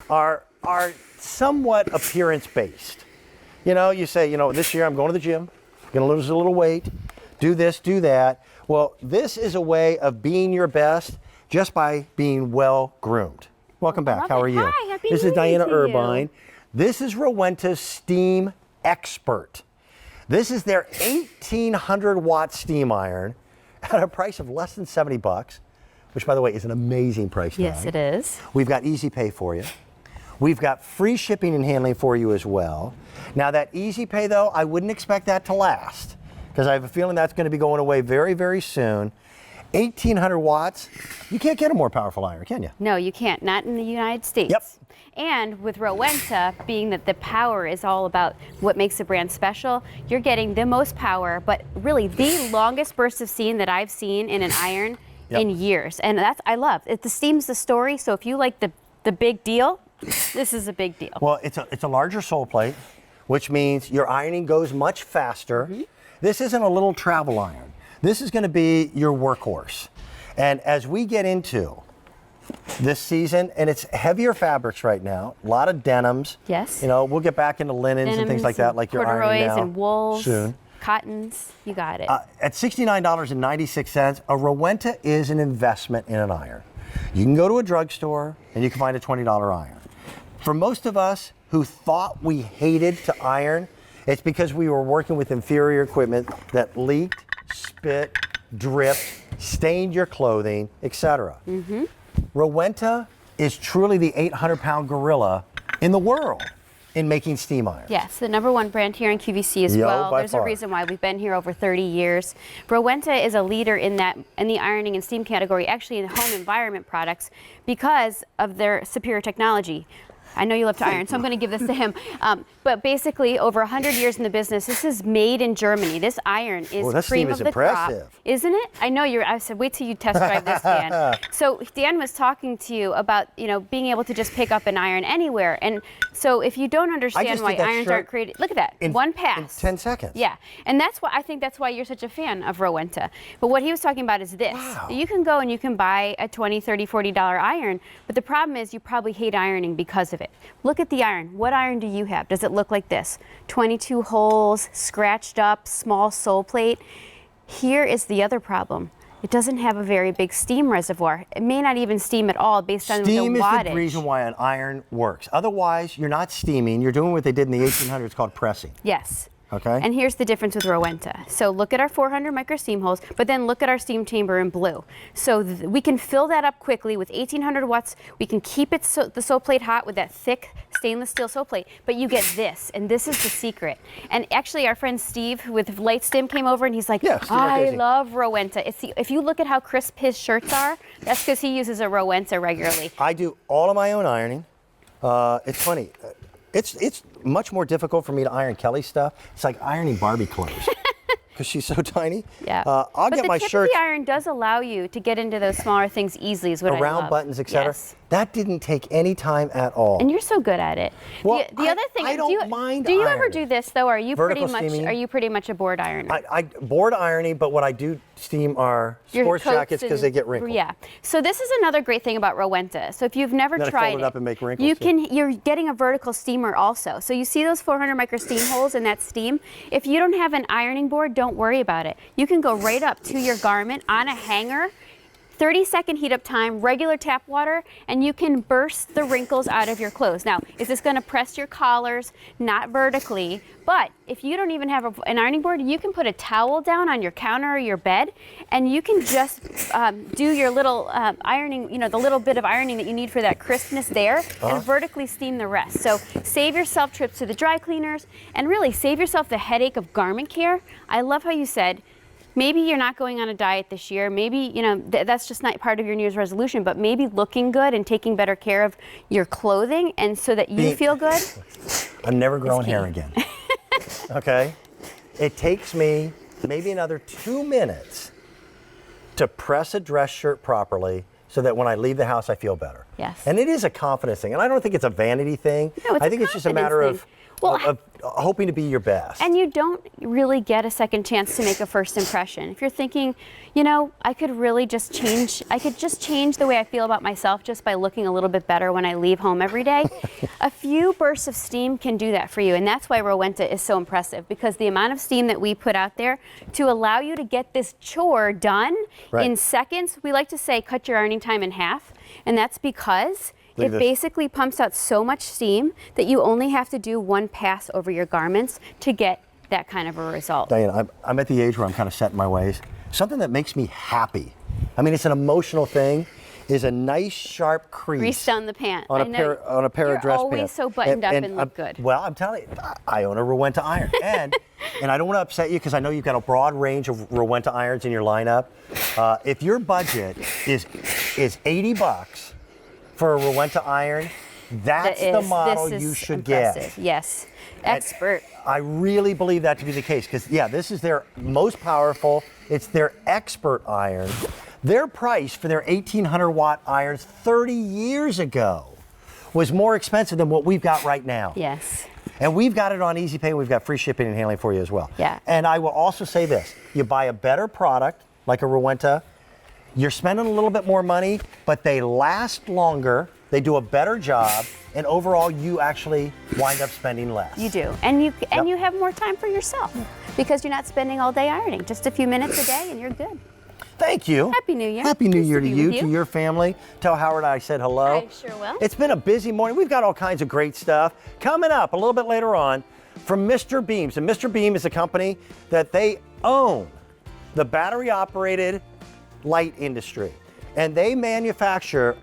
are somewhat appearance-based. You know, you say, you know, this year I'm going to the gym, going to lose a little weight, do this, do that. Well, this is a way of being your best just by being well groomed. Welcome back. How are you? Hi, happy This New is Year Diana to Irvine. you. This is Rowenta's Steam Expert. This is their 1800 watt steam iron at a price of less than $70, which by the way is an amazing price tag. Yes, it is. We've got easy pay for you. We've got free shipping and handling for you as well. Now that easy pay though, I wouldn't expect that to last because I have a feeling that's going to be going away very, very soon. 1800 watts, you can't get a more powerful iron, can you? No, you can't, not in the United States. Yep. And with Rowenta, being that the power is all about what makes the brand special, you're getting the most power, but really the longest burst of steam that I've seen in an iron in years. And that's, I love it. The steam's the story, so if you like the big deal, this is a big deal. Well, it's a larger sole plate, which means your ironing goes much faster. This isn't a little travel iron. This is going to be your workhorse. And as we get into this season, and it's heavier fabrics right now, a lot of denims. Yes. You know, we'll get back into linens and things like that, like you're ironing now. Corduroys and wools. Soon. Cottons, you got it. At $69.96, a Rowenta is an investment in an iron. You can go to a drugstore and you can find a $20 iron. For most of us who thought we hated to iron, it's because we were working with inferior equipment that leaked, spit, dripped, stained your clothing, etc. Rowenta is truly the 800-pound gorilla in the world in making steam iron. Yes, the #1 brand here in QVC as well. There's a reason why we've been here over 30 years. Rowenta is a leader in the ironing and steam category, actually in home environment products, because of their superior technology. I know you love to iron, so I'm going to give this to him. But basically, over 100 years in the business, this is made in Germany. This iron is cream of the crop, isn't it? I know you're. I said, wait till you test drive this, Dan. So Dan was talking to you about, you know, being able to just pick up an iron anywhere. And so if you don't understand why irons aren't created, look at that, in one pass, in 10 seconds. Yeah, and that's why I think that's why you're such a fan of Rowenta. But what he was talking about is this: you can go and you can buy a $20, $30, $40 iron, but the problem is you probably hate ironing because of it. Look at the iron. What iron do you have? Does it look like this? 22 holes, scratched up, small sole plate. Here is the other problem. It doesn't have a very big steam reservoir. It may not even steam at all based on the wattage. Steam is the reason why an iron works. Otherwise, you're not steaming. You're doing what they did in the 1800s called pressing. Yes. Okay. And here's the difference with Rowenta. So look at our 400 micro steam holes, but then look at our steam chamber in blue. So we can fill that up quickly with 1800 watts. We can keep it the sole plate hot with that thick stainless steel sole plate, but you get this, and this is the secret. And actually our friend Steve with Light Stim came over and he's like, I love Rowenta. If you look at how crisp his shirts are, that's because he uses a Rowenta regularly. I do all of my own ironing. It's funny. It's much more difficult for me to iron Kelly's stuff. It's like ironing Barbie clothes because she's so tiny. Yeah. I'll get my But the tip shirts. of the iron does allow you to get into those smaller things easily. Is what I love. Around buttons, etc. Yes. That didn't take any time at all. And you're so good at it. Well, the other thing, I don't mind do you ever ironing. do this though? Are you Vertical pretty much a board ironer? I board ironing, but what I do steam are sports jackets because they get wrinkled. Yeah. So this is another great thing about Rowenta. So if you've never tried fold it up and make wrinkles, you're getting a vertical steamer also. So you see those 400 micro steam holes in that steam? If you don't have an ironing board, don't worry about it. You can go right up to your garment on a hanger. 30-second heat up time, regular tap water, and you can burst the wrinkles out of your clothes. Now, is this going to press your collars? Not vertically, but if you don't even have an ironing board, you can put a towel down on your counter or your bed, and you can just do your little ironing, you know, the little bit of ironing that you need for that crispness there, and vertically steam the rest. So save yourself trips to the dry cleaners, and really save yourself the headache of garment care. I love how you said, maybe you're not going on a diet this year. Maybe, you know, that's just not part of your New Year's resolution, but maybe looking good and taking better care of your clothing and so that you feel good. I'm never growing hair again. Okay? It takes me maybe another 2 minutes to press a dress shirt properly so that when I leave the house, I feel better. Yes. And it is a confidence thing. And I don't think it's a vanity thing. No, it's I a think it's just a confidence matter thing. Well, of hoping to be your best. And you don't really get a second chance to make a first impression. If you're thinking, you know, I could just change the way I feel about myself just by looking a little bit better when I leave home every day. A few bursts of steam can do that for you. And that's why Rowenta is so impressive, because the amount of steam that we put out there to allow you to get this chore done in seconds, we like to say cut your ironing time in half. And that's because it basically pumps out so much steam that you only have to do one pass over your garments to get that kind of a result. Diane, I'm at the age where I'm kind of set in my ways. Something that makes me happy, I mean, it's an emotional thing, is a nice sharp crease down the pant. on a pair of dress pants. You're always so buttoned up and look good. Well, I'm telling you, I own a Rowenta iron, and I don't want to upset you because I know you've got a broad range of Rowenta irons in your lineup. If your budget is $80 for a Rowenta iron, that's the model you should get. Yes, expert. I really believe that to be the case because, yeah, this is their most powerful. It's their expert iron. Their price for their 1,800 watt irons 30 years ago was more expensive than what we've got right now. Yes. And we've got it on Easy Pay. We've got free shipping and handling for you as well. Yeah. And I will also say this: you buy a better product like a Rowenta, you're spending a little bit more money, but they last longer. They do a better job, and overall, you actually wind up spending less. You do, and you have more time for yourself because you're not spending all day ironing. Just a few minutes a day, and you're good. Thank you. Happy New Year. Happy New Nice Year to to be you, with to you. your family. Tell Howard I said hello. I sure will. It's been a busy morning. We've got all kinds of great stuff coming up a little bit later on from Mr. Beams. And Mr. Beam is a company that they own the battery-operated light industry. And they manufacture